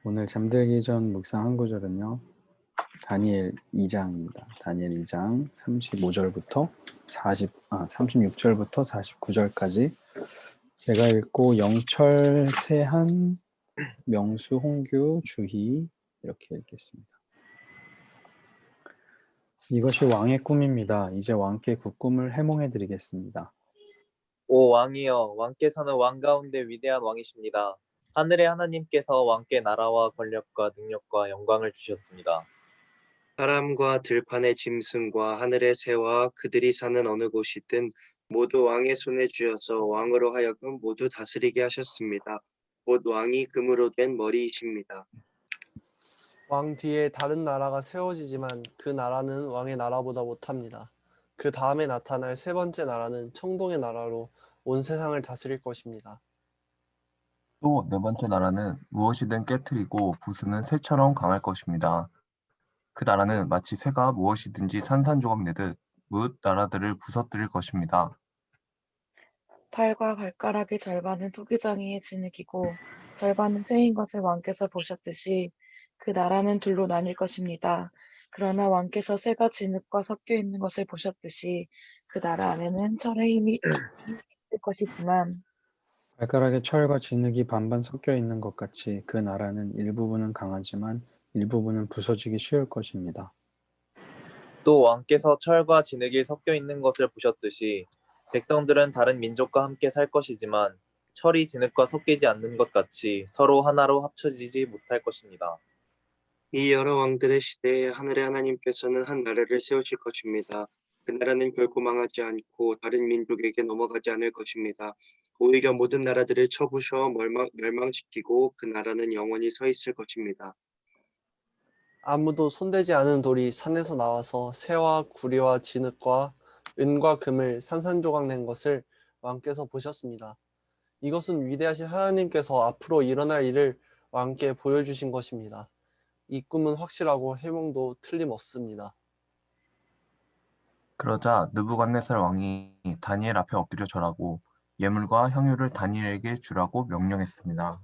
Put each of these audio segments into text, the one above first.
오늘 잠들기 전 묵상 한 구절은요. 다니엘 2장입니다. 다니엘 2장 35절부터 36절부터 49절까지 제가 읽고 영철, 세한, 명수, 홍규, 주희 이렇게 읽겠습니다. 이것이 왕의 꿈입니다. 이제 왕께 그 꿈을 해몽해 드리겠습니다. 오 왕이여, 왕께서는 왕 가운데 위대한 왕이십니다. 하늘의 하나님께서 왕께 나라와 권력과 능력과 영광을 주셨습니다. 사람과 들판의 짐승과 하늘의 새와 그들이 사는 어느 곳이든 모두 왕의 손에 쥐어서 왕으로 하여금 모두 다스리게 하셨습니다. 곧 왕이 금으로 된 머리이십니다. 왕 뒤에 다른 나라가 세워지지만 그 나라는 왕의 나라보다 못합니다. 그 다음에 나타날 세 번째 나라는 청동의 나라로 온 세상을 다스릴 것입니다. 또 네 번째 나라는 무엇이든 깨트리고 부수는 쇠처럼 강할 것입니다. 그 나라는 마치 쇠가 무엇이든지 산산조각 내듯 뭇 나라들을 부서뜨릴 것입니다. 팔과 발가락의 절반은 토기장이의 진흙이고 절반은 쇠인 것을 왕께서 보셨듯이 그 나라는 둘로 나뉠 것입니다. 그러나 왕께서 쇠가 진흙과 섞여 있는 것을 보셨듯이 그 나라 안에는 철의 힘이 있을 것이지만 발가락에 철과 진흙이 반반 섞여 있는 것 같이 그 나라는 일부분은 강하지만 일부분은 부서지기 쉬울 것입니다. 또 왕께서 철과 진흙이 섞여 있는 것을 보셨듯이 백성들은 다른 민족과 함께 살 것이지만 철이 진흙과 섞이지 않는 것 같이 서로 하나로 합쳐지지 못할 것입니다. 이 여러 왕들의 시대에 하늘의 하나님께서는 한 나라를 세우실 것입니다. 그 나라는 결코 망하지 않고 다른 민족에게 넘어가지 않을 것입니다. 오히려 모든 나라들을 쳐부셔 멸망시키고 그 나라는 영원히 서 있을 것입니다. 아무도 손대지 않은 돌이 산에서 나와서 쇠와 구리와 진흙과 은과 금을 산산조각 낸 것을 왕께서 보셨습니다. 이것은 위대하신 하나님께서 앞으로 일어날 일을 왕께 보여주신 것입니다. 이 꿈은 확실하고 해몽도 틀림없습니다. 그러자 느부갓네살 왕이 다니엘 앞에 엎드려 절하고 예물과 향유를 다니엘에게 주라고 명령했습니다.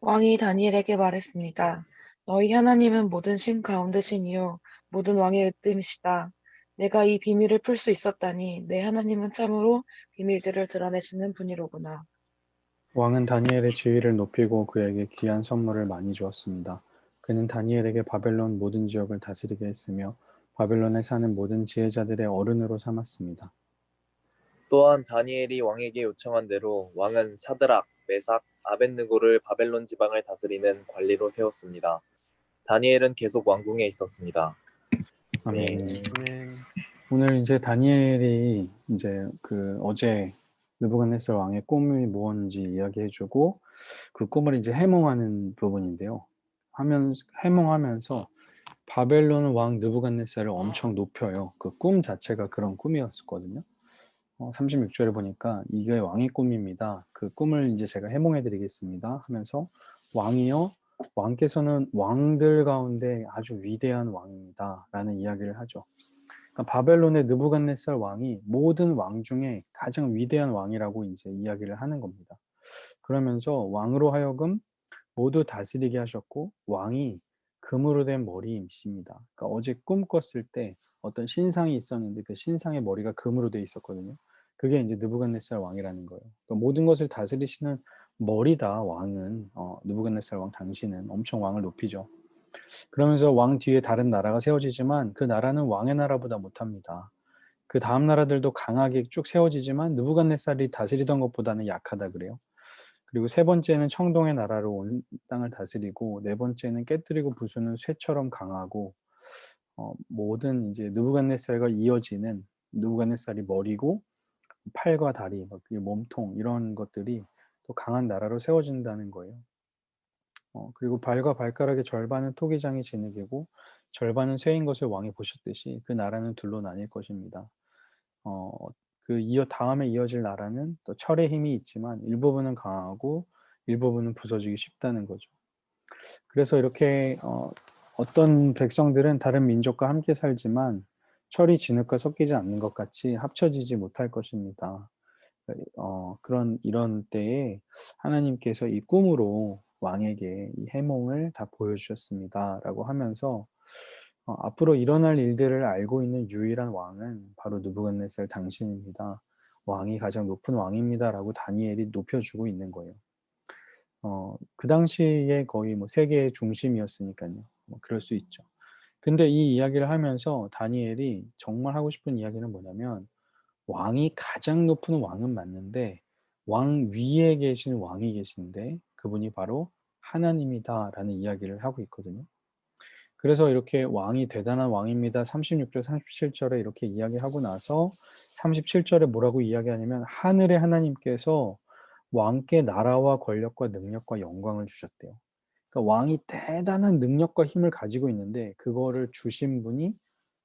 왕이 다니엘에게 말했습니다. 너희 하나님은 모든 신 가운데 신이요 모든 왕의 으뜸이시다. 내가 이 비밀을 풀 수 있었다니 내 하나님은 참으로 비밀들을 드러내시는 분이로구나. 왕은 다니엘의 지위를 높이고 그에게 귀한 선물을 많이 주었습니다. 그는 다니엘에게 바벨론 모든 지역을 다스리게 했으며 바벨론에 사는 모든 지혜자들의 어른으로 삼았습니다. 또한 다니엘이 왕에게 요청한 대로 왕은 사드락, 메삭, 아벳느고를 바벨론 지방을 다스리는 관리로 세웠습니다. 다니엘은 계속 왕궁에 있었습니다. 아멘. 아멘. 오늘 이제 다니엘이 이제 어제 느부갓네살 왕의 꿈이 무엇인지 이야기해주고 그 꿈을 이제 해몽하는 부분인데요. 해몽하면서 바벨론 왕 느부갓네살을 엄청 높여요. 그 꿈 자체가 그런 꿈이었거든요. 36절에 보니까 이게 왕의 꿈입니다. 그 꿈을 이제 제가 해몽해 드리겠습니다 하면서 왕이요, 왕께서는 왕들 가운데 아주 위대한 왕입니다 라는 이야기를 하죠. 그러니까 바벨론의 느부갓네살 왕이 모든 왕 중에 가장 위대한 왕이라고 이제 이야기를 하는 겁니다. 그러면서 왕으로 하여금 모두 다스리게 하셨고 왕이 금으로 된 머리이십니다. 그러니까 어제 꿈 꿨을 때 어떤 신상이 있었는데 그 신상의 머리가 금으로 돼 있었거든요. 그게 이제 느부갓네살 왕이라는 거예요. 그러니까 모든 것을 다스리시는 머리다 왕은. 느부갓네살 왕 당신은 엄청 왕을 높이죠. 그러면서 왕 뒤에 다른 나라가 세워지지만 그 나라는 왕의 나라보다 못합니다. 그 다음 나라들도 강하게 쭉 세워지지만 느부갓네살이 다스리던 것보다는 약하다 그래요. 그리고 세 번째는 청동의 나라로 온 땅을 다스리고 네 번째는 깨뜨리고 부수는 쇠처럼 강하고 모든 이제 느부갓네살과 이어지는 느부갓네살이 머리고 팔과 다리, 몸통 이런 것들이 또 강한 나라로 세워진다는 거예요. 그리고 발과 발가락의 절반은 토기장이 진흙이고 절반은 쇠인 것을 왕이 보셨듯이 그 나라는 둘로 나뉠 것입니다. 다음에 이어질 나라는 또 철의 힘이 있지만 일부분은 강하고 일부분은 부서지기 쉽다는 거죠. 그래서 이렇게 어떤 백성들은 다른 민족과 함께 살지만 철이 진흙과 섞이지 않는 것 같이 합쳐지지 못할 것입니다. 이런 때에 하나님께서 이 꿈으로 왕에게 이 해몽을 다 보여주셨습니다라고 하면서 앞으로 일어날 일들을 알고 있는 유일한 왕은 바로 느부갓네살 당신입니다. 왕이 가장 높은 왕입니다라고 다니엘이 높여주고 있는 거예요. 그 당시에 거의 뭐 세계의 중심이었으니까요. 뭐 그럴 수 있죠. 근데 이 이야기를 하면서 다니엘이 정말 하고 싶은 이야기는 뭐냐면 왕이 가장 높은 왕은 맞는데 왕 위에 계신 왕이 계신데 그분이 바로 하나님이다라는 이야기를 하고 있거든요. 그래서 이렇게 왕이 대단한 왕입니다. 36절, 37절에 이렇게 이야기하고 나서 37절에 뭐라고 이야기하냐면 하늘의 하나님께서 왕께 나라와 권력과 능력과 영광을 주셨대요. 그러니까 왕이 대단한 능력과 힘을 가지고 있는데 그거를 주신 분이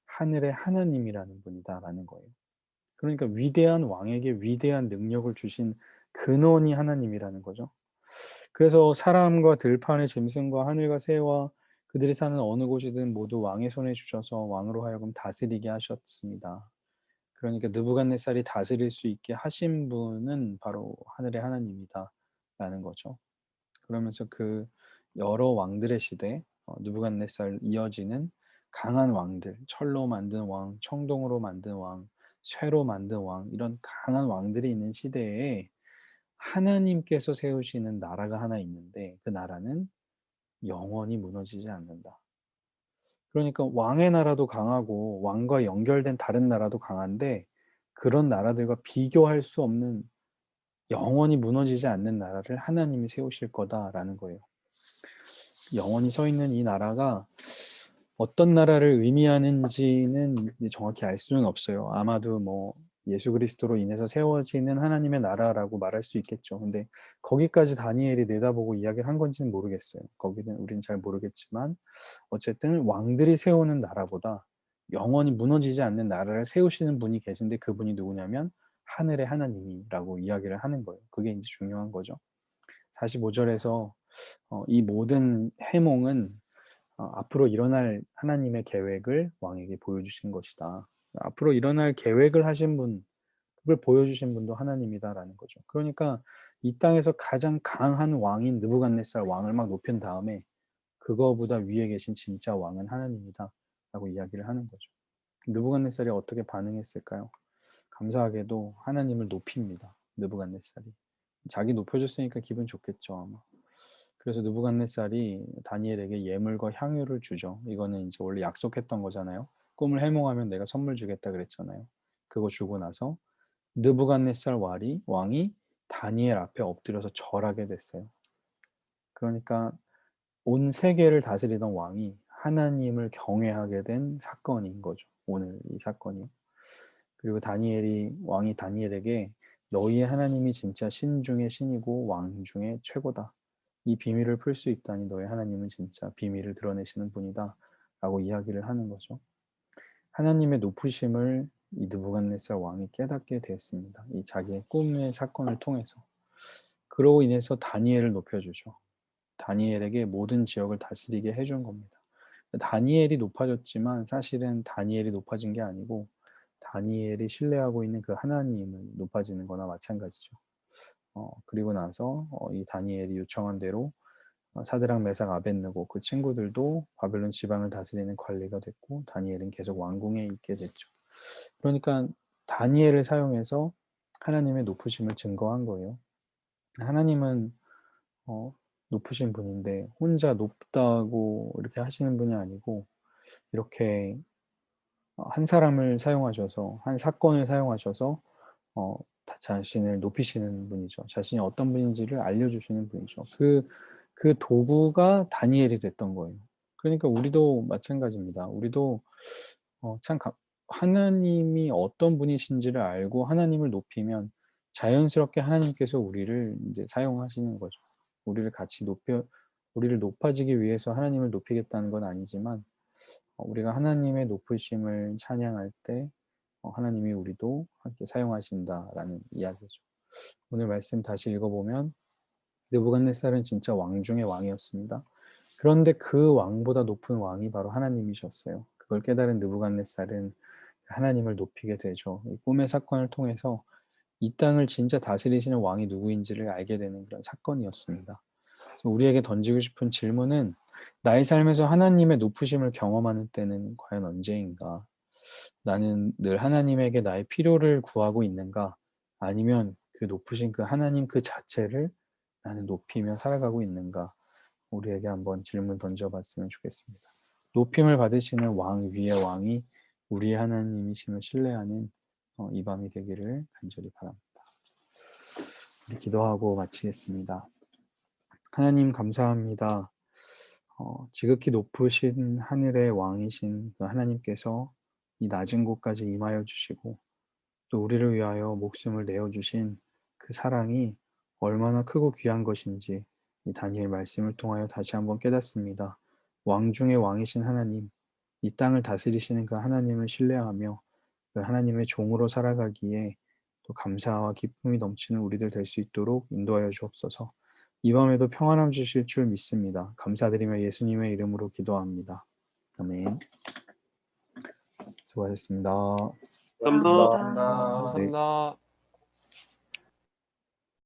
하늘의 하나님이라는 분이다라는 거예요. 그러니까 위대한 왕에게 위대한 능력을 주신 근원이 하나님이라는 거죠. 그래서 사람과 들판의 짐승과 하늘과 새와 그들이 사는 어느 곳이든 모두 왕의 손에 주셔서 왕으로 하여금 다스리게 하셨습니다. 그러니까 느부갓네살이 다스릴 수 있게 하신 분은 바로 하늘의 하나님이다라는 거죠. 그러면서 그 여러 왕들의 시대, 느부갓네살 이어지는 강한 왕들, 철로 만든 왕, 청동으로 만든 왕, 쇠로 만든 왕, 이런 강한 왕들이 있는 시대에 하나님께서 세우시는 나라가 하나 있는데 그 나라는 영원히 무너지지 않는다. 그러니까 왕의 나라도 강하고 왕과 연결된 다른 나라도 강한데 그런 나라들과 비교할 수 없는 영원히 무너지지 않는 나라를 하나님이 세우실 거다라는 거예요. 영원히 서 있는 이 나라가 어떤 나라를 의미하는지는 정확히 알 수는 없어요. 아마도 뭐 예수 그리스도로 인해서 세워지는 하나님의 나라라고 말할 수 있겠죠. 근데 거기까지 다니엘이 내다보고 이야기를 한 건지는 모르겠어요. 거기는 우린 잘 모르겠지만 어쨌든 왕들이 세우는 나라보다 영원히 무너지지 않는 나라를 세우시는 분이 계신데 그분이 누구냐면 하늘의 하나님이라고 이야기를 하는 거예요. 그게 이제 중요한 거죠. 45절에서 이 모든 해몽은 앞으로 일어날 하나님의 계획을 왕에게 보여주신 것이다. 앞으로 일어날 계획을 하신 분, 그걸 보여주신 분도 하나님이다라는 거죠. 그러니까 이 땅에서 가장 강한 왕인 느부갓네살 왕을 막 높인 다음에 그거보다 위에 계신 진짜 왕은 하나님이다라고 이야기를 하는 거죠. 느부갓네살이 어떻게 반응했을까요? 감사하게도 하나님을 높입니다. 느부갓네살이. 자기 높여줬으니까 기분 좋겠죠, 아마. 그래서 느부갓네살이 다니엘에게 예물과 향유를 주죠. 이거는 이제 원래 약속했던 거잖아요. 꿈을 해몽하면 내가 선물 주겠다 그랬잖아요. 그거 주고 나서 느부갓네살 왕이 다니엘 앞에 엎드려서 절하게 됐어요. 그러니까 온 세계를 다스리던 왕이 하나님을 경외하게 된 사건인 거죠. 오늘 이 사건이. 그리고 왕이 다니엘에게 너희의 하나님이 진짜 신 중의 신이고 왕 중에 최고다. 이 비밀을 풀 수 있다니 너희 하나님은 진짜 비밀을 드러내시는 분이다. 라고 이야기를 하는 거죠. 하나님의 높으심을 이 느부갓네살 왕이 깨닫게 되었습니다. 이 자기의 꿈의 사건을 통해서. 그로 인해서 다니엘을 높여주죠. 다니엘에게 모든 지역을 다스리게 해준 겁니다. 다니엘이 높아졌지만 사실은 다니엘이 높아진 게 아니고 다니엘이 신뢰하고 있는 그 하나님을 높아지는 거나 마찬가지죠. 그리고 나서 이 다니엘이 요청한 대로 사드락, 메삭, 아벳느고 그 친구들도 바벨론 지방을 다스리는 관리가 됐고 다니엘은 계속 왕궁에 있게 됐죠. 그러니까 다니엘을 사용해서 하나님의 높으심을 증거한 거예요. 하나님은 높으신 분인데 혼자 높다고 이렇게 하시는 분이 아니고 이렇게 한 사람을 사용하셔서 한 사건을 사용하셔서 자신을 높이시는 분이죠. 자신이 어떤 분인지를 알려주시는 분이죠. 그 도구가 다니엘이 됐던 거예요. 그러니까 우리도 마찬가지입니다. 우리도 참 하나님이 어떤 분이신지를 알고 하나님을 높이면 자연스럽게 하나님께서 우리를 이제 사용하시는 거죠. 우리를 높아지기 위해서 하나님을 높이겠다는 건 아니지만 우리가 하나님의 높으심을 찬양할 때 하나님이 우리도 함께 사용하신다라는 이야기죠. 오늘 말씀 다시 읽어보면 느부갓네살은 진짜 왕 중의 왕이었습니다. 그런데 그 왕보다 높은 왕이 바로 하나님이셨어요. 그걸 깨달은 느부갓네살은 하나님을 높이게 되죠. 이 꿈의 사건을 통해서 이 땅을 진짜 다스리시는 왕이 누구인지를 알게 되는 그런 사건이었습니다. 그래서 우리에게 던지고 싶은 질문은 나의 삶에서 하나님의 높으심을 경험하는 때는 과연 언제인가? 나는 늘 하나님에게 나의 필요를 구하고 있는가? 아니면 그 높으신 그 하나님 그 자체를 나는 높이며 살아가고 있는가? 우리에게 한번 질문 던져봤으면 좋겠습니다. 높임을 받으시는 왕 위의 왕이 우리의 하나님이심을 신뢰하는 이 밤이 되기를 간절히 바랍니다. 우리 기도하고 마치겠습니다. 하나님 감사합니다. 지극히 높으신 하늘의 왕이신 그 하나님께서 이 낮은 곳까지 임하여 주시고 또 우리를 위하여 목숨을 내어주신 그 사랑이 얼마나 크고 귀한 것인지 이 다니엘 말씀을 통하여 다시 한번 깨닫습니다. 왕 중의 왕이신 하나님, 이 땅을 다스리시는 그 하나님을 신뢰하며 그 하나님의 종으로 살아가기에 또 감사와 기쁨이 넘치는 우리들 될 수 있도록 인도하여 주옵소서. 이 밤에도 평안함 주실 줄 믿습니다. 감사드리며 예수님의 이름으로 기도합니다. 아멘. 수고하셨습니다. 감사합니다. 감사합니다. 감사합니다.